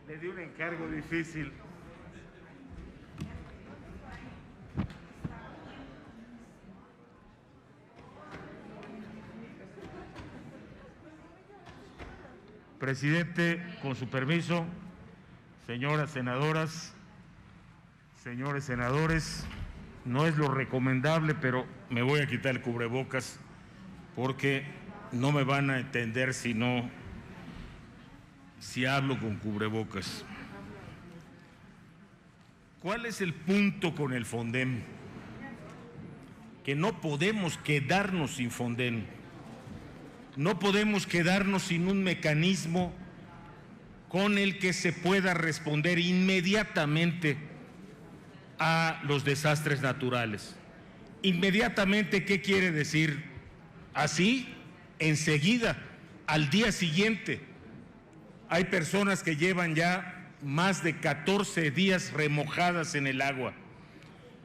Le di un encargo difícil. Presidente, con su permiso, señoras senadoras, señores senadores, no es lo recomendable, pero me voy a quitar el cubrebocas porque no me van a entender si hablo con cubrebocas. ¿Cuál es el punto con el Fondem? Que no podemos quedarnos sin Fondem. No podemos quedarnos sin un mecanismo con el que se pueda responder inmediatamente a los desastres naturales. Inmediatamente, ¿qué quiere decir? Así, enseguida, al día siguiente. Hay personas que llevan ya más de 14 días remojadas en el agua.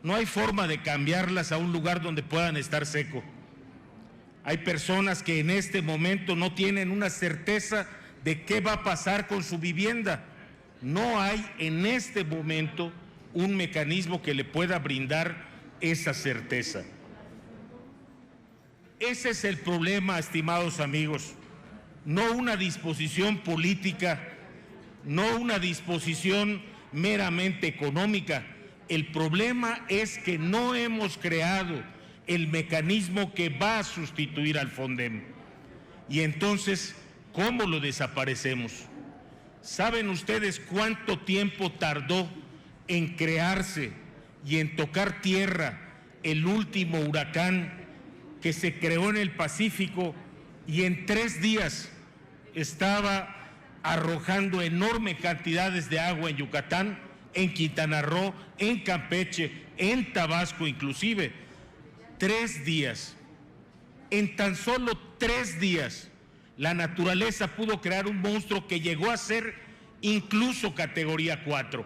No hay forma de cambiarlas a un lugar donde puedan estar seco. Hay personas que en este momento no tienen una certeza de qué va a pasar con su vivienda. No hay en este momento un mecanismo que le pueda brindar esa certeza. Ese es el problema, estimados amigos. No una disposición política, no una disposición meramente económica. El problema es que no hemos creado el mecanismo que va a sustituir al Fondem. Y entonces, ¿cómo lo desaparecemos? ¿Saben ustedes cuánto tiempo tardó en crearse y en tocar tierra el último huracán que se creó en el Pacífico y en 3 días estaba arrojando enormes cantidades de agua en Yucatán, en Quintana Roo, en Campeche, en Tabasco inclusive? 3 días. En tan solo 3 días, la naturaleza pudo crear un monstruo que llegó a ser incluso categoría 4.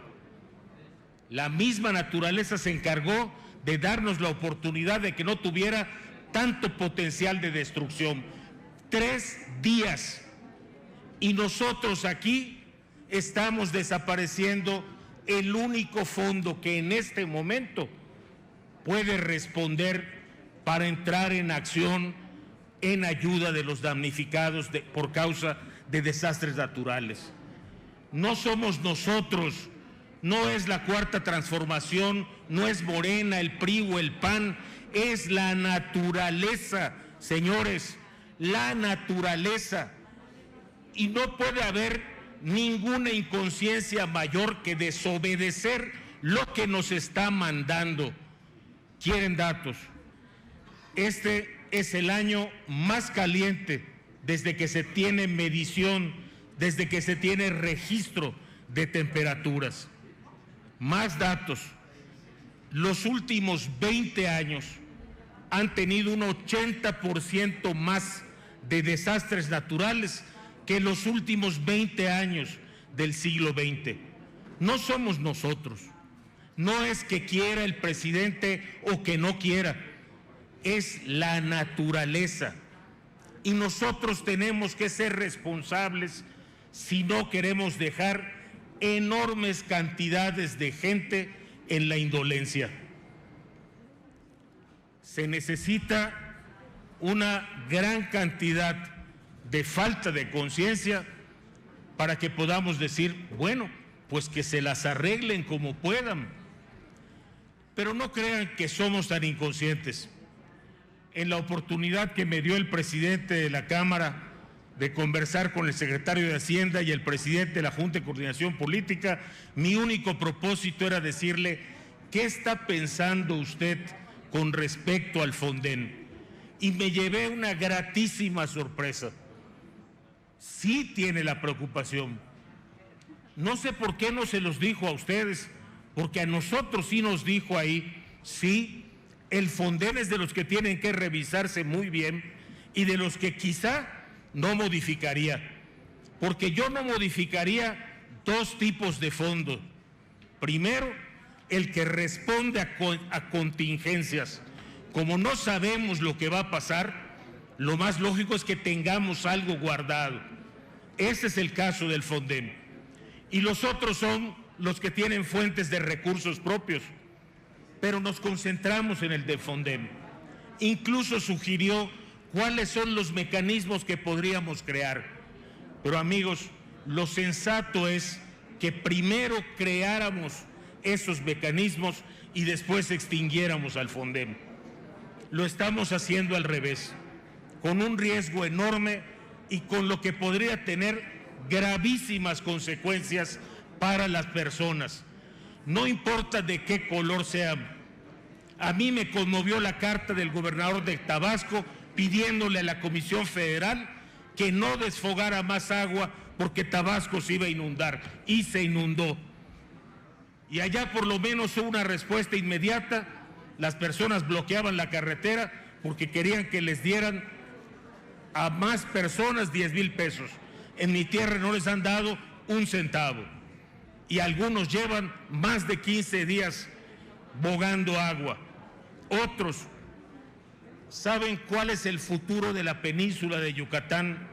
La misma naturaleza se encargó de darnos la oportunidad de que no tuviera tanto potencial de destrucción. 3 días. Y nosotros aquí estamos desapareciendo el único fondo que en este momento puede responder para entrar en acción en ayuda de los damnificados por causa de desastres naturales. No somos nosotros, no es la Cuarta Transformación, no es Morena, el PRI o el PAN, es la naturaleza, señores, la naturaleza. Y no puede haber ninguna inconsciencia mayor que desobedecer lo que nos está mandando. ¿Quieren datos? Este es el año más caliente desde que se tiene medición, desde que se tiene registro de temperaturas. Más datos. Los últimos 20 años han tenido un 80% más de desastres naturales que los últimos 20 años del siglo XX. No somos nosotros. No es que quiera el presidente o que no quiera. Es la naturaleza. Y nosotros tenemos que ser responsables si no queremos dejar enormes cantidades de gente en la indolencia. Se necesita una gran cantidad de falta de conciencia para que podamos decir, bueno, pues que se las arreglen como puedan. Pero no crean que somos tan inconscientes. En la oportunidad que me dio el presidente de la Cámara de conversar con el secretario de Hacienda y el presidente de la Junta de Coordinación Política, mi único propósito era decirle, ¿qué está pensando usted con respecto al Fondem? Y me llevé una gratísima sorpresa. Sí tiene la preocupación. No sé por qué no se los dijo a ustedes, porque a nosotros sí nos dijo ahí, sí, el Fondem es de los que tienen que revisarse muy bien y de los que quizá no modificaría, porque yo no modificaría 2 tipos de fondo. Primero, el que responde a contingencias. Como no sabemos lo que va a pasar, lo más lógico es que tengamos algo guardado. Ese es el caso del Fondem. y los otros son los que tienen fuentes de recursos propios. Pero nos concentramos en el de Fondem. Incluso sugirió cuáles son los mecanismos que podríamos crear. Pero amigos, lo sensato es que primero creáramos esos mecanismos y después extinguiéramos al Fondem. Lo estamos haciendo al revés, con un riesgo enorme y con lo que podría tener gravísimas consecuencias para las personas. No importa de qué color sean. A mí me conmovió la carta del gobernador de Tabasco pidiéndole a la Comisión Federal que no desfogara más agua porque Tabasco se iba a inundar, y se inundó. Y allá por lo menos hubo una respuesta inmediata. Las personas bloqueaban la carretera porque querían que les dieran a más personas 10,000 pesos. En mi tierra no les han dado un centavo. Y algunos llevan más de 15 días bogando agua. Otros, ¿saben cuál es el futuro de la península de Yucatán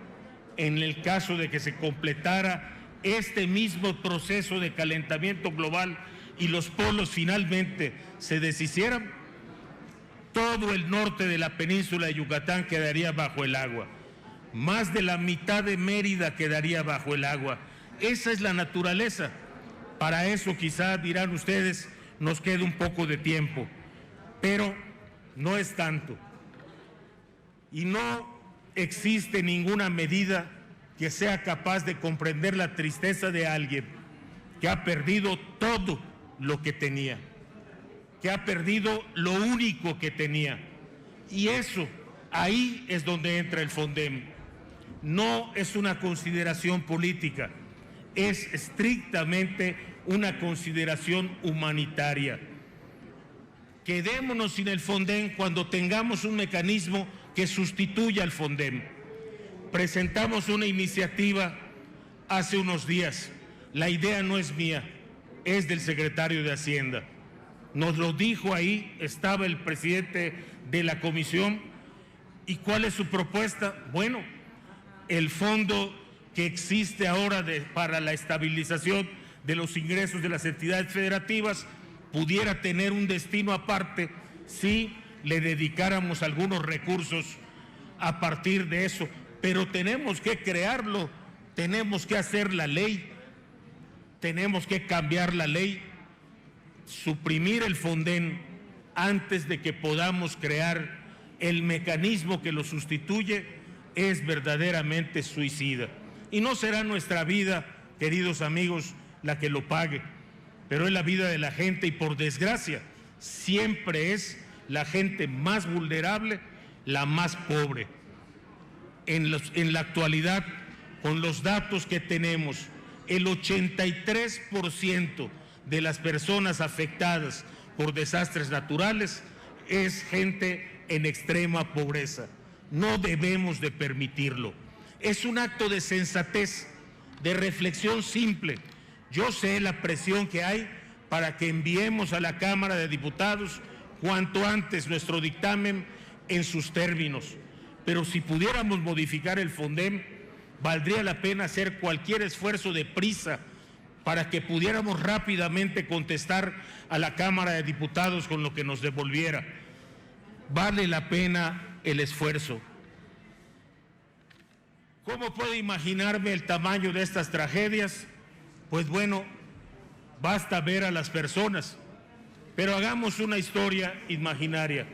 en el caso de que se completara este mismo proceso de calentamiento global y los polos finalmente se deshicieran? Todo el norte de la península de Yucatán quedaría bajo el agua. Más de la mitad de Mérida quedaría bajo el agua. Esa es la naturaleza. Para eso quizá, dirán ustedes, nos queda un poco de tiempo, pero no es tanto. Y no existe ninguna medida que sea capaz de comprender la tristeza de alguien que ha perdido todo lo que tenía, que ha perdido lo único que tenía. Y eso, ahí es donde entra el Fondem. No es una consideración política, es estrictamente una consideración humanitaria. Quedémonos sin el Fondem cuando tengamos un mecanismo que sustituya al Fondem. Presentamos una iniciativa hace unos días. La idea no es mía, es del secretario de Hacienda. Nos lo dijo ahí, estaba el presidente de la comisión. ¿Y cuál es su propuesta? Bueno, el fondo que existe ahora para la estabilización de los ingresos de las entidades federativas pudiera tener un destino aparte si le dedicáramos algunos recursos a partir de eso. Pero tenemos que crearlo, tenemos que hacer la ley, tenemos que cambiar la ley, suprimir el Fondem antes de que podamos crear el mecanismo que lo sustituye es verdaderamente suicida. Y no será nuestra vida, queridos amigos, la que lo pague, pero es la vida de la gente y por desgracia siempre es la gente más vulnerable, la más pobre. En la actualidad, con los datos que tenemos, el 83% de las personas afectadas por desastres naturales es gente en extrema pobreza. No debemos de permitirlo. Es un acto de sensatez, de reflexión simple. Yo sé la presión que hay para que enviemos a la Cámara de Diputados cuanto antes nuestro dictamen en sus términos. Pero si pudiéramos modificar el Fondem, valdría la pena hacer cualquier esfuerzo de prisa para que pudiéramos rápidamente contestar a la Cámara de Diputados con lo que nos devolviera. Vale la pena el esfuerzo. ¿Cómo puedo imaginarme el tamaño de estas tragedias? Pues bueno, basta ver a las personas, pero hagamos una historia imaginaria.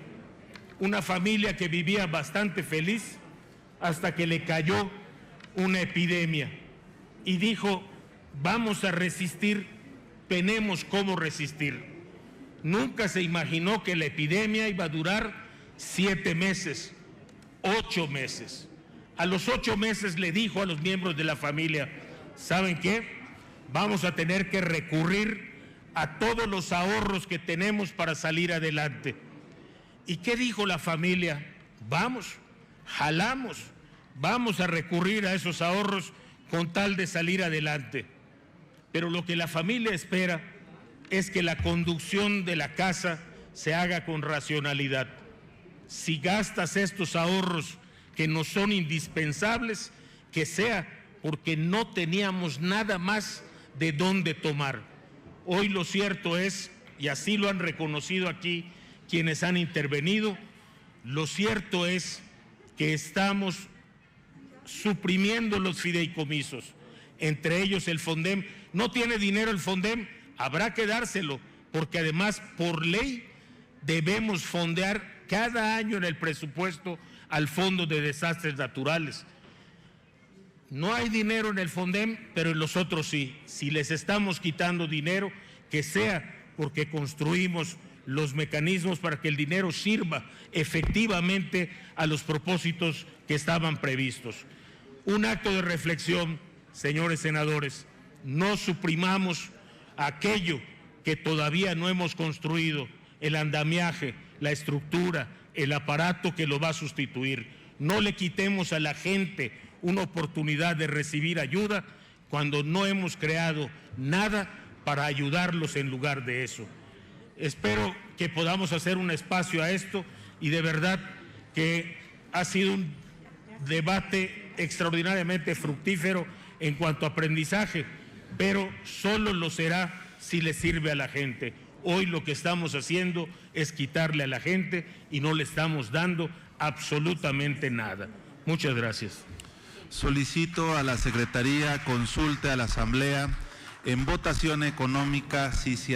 Una familia que vivía bastante feliz hasta que le cayó una epidemia y dijo, vamos a resistir, tenemos cómo resistir. Nunca se imaginó que la epidemia iba a durar 7 meses, 8 meses. A los 8 meses le dijo a los miembros de la familia, ¿saben qué? Vamos a tener que recurrir a todos los ahorros que tenemos para salir adelante. ¿Y qué dijo la familia? Vamos, jalamos, vamos a recurrir a esos ahorros con tal de salir adelante. Pero lo que la familia espera es que la conducción de la casa se haga con racionalidad. Si gastas estos ahorros que no son indispensables, que sea porque no teníamos nada más de dónde tomar. Hoy lo cierto es, y así lo han reconocido aquí quienes han intervenido, lo cierto es que estamos suprimiendo los fideicomisos, entre ellos el Fondem. No tiene dinero el Fondem, habrá que dárselo, porque además por ley debemos fondear cada año en el presupuesto al Fondo de Desastres Naturales. No hay dinero en el Fondem, pero en los otros sí. Si les estamos quitando dinero, que sea porque construimos los mecanismos para que el dinero sirva efectivamente a los propósitos que estaban previstos. Un acto de reflexión, señores senadores, no suprimamos aquello que todavía no hemos construido, el andamiaje, la estructura, el aparato que lo va a sustituir. No le quitemos a la gente una oportunidad de recibir ayuda cuando no hemos creado nada para ayudarlos en lugar de eso. Espero que podamos hacer un espacio a esto y de verdad que ha sido un debate extraordinariamente fructífero en cuanto a aprendizaje, pero solo lo será si le sirve a la gente. Hoy lo que estamos haciendo es quitarle a la gente y no le estamos dando absolutamente nada. Muchas gracias. Solicito a la Secretaría consulte a la Asamblea en votación económica si se